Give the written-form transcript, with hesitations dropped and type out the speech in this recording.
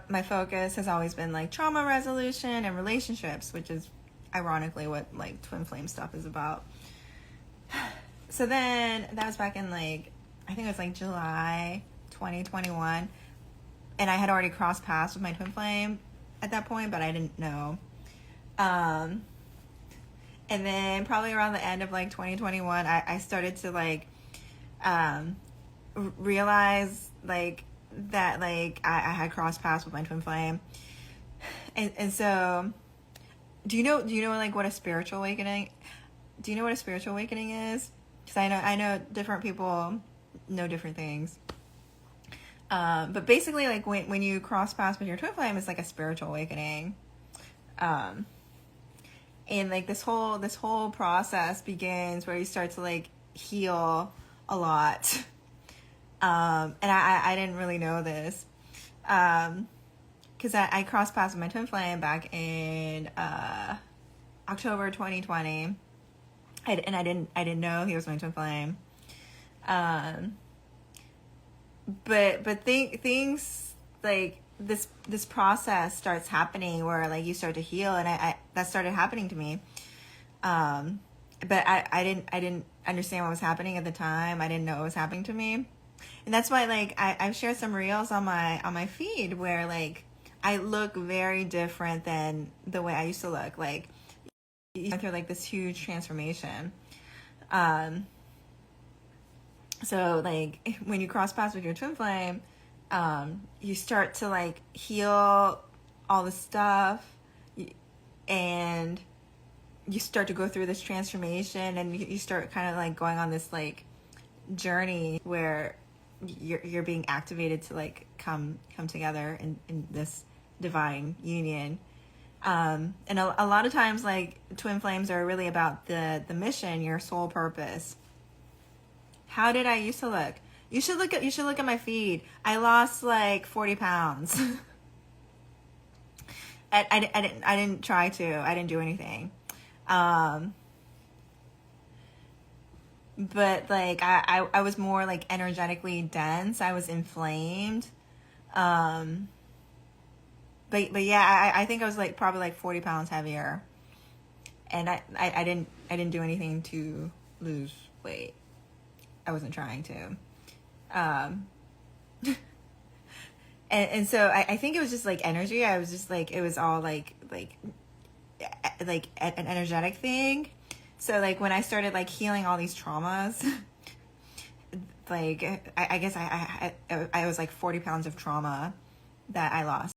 my focus has always been like trauma resolution and relationships, which is ironically what like twin flame stuff is about. So then that was back in like, I think it was like July 2021, and I had already crossed paths with my twin flame at that point, but I didn't know. And then probably around the end of like 2021, I started to like realize like that like I had crossed paths with my twin flame. And so do you know like what a spiritual awakening, do you know what a spiritual awakening is? Because I know different people know different things. But basically like when you cross paths with your twin flame, it's like a spiritual awakening. And like this whole process begins where you start to like heal a lot. And I didn't really know this. Because I crossed paths with my twin flame back in October 2020. I didn't know he was my twin flame. But things like this process starts happening where like you start to heal, and I that started happening to me. But I didn't understand what was happening at the time. I didn't know what was happening to me. And that's why like I've shared some reels on my feed where like I look very different than the way I used to look. Like you went through like this huge transformation. So like when you cross paths with your twin flame, you start to like heal all the stuff, and you start to go through this transformation, and you start kind of like going on this like journey where you're being activated to like come together in this divine union. And a lot of times like twin flames are really about the mission, your soul purpose. How did I used to look? You should look at my feed. I lost like 40 pounds. I didn't try to. I didn't do anything. But like I was more like energetically dense. I was inflamed. But yeah, I think I was like probably like 40 pounds heavier. And I didn't do anything to lose weight. I wasn't trying to. And so I think it was just like energy. I was just like, it was all like an energetic thing. So like when I started like healing all these traumas, like I guess I was like 40 pounds of trauma that I lost.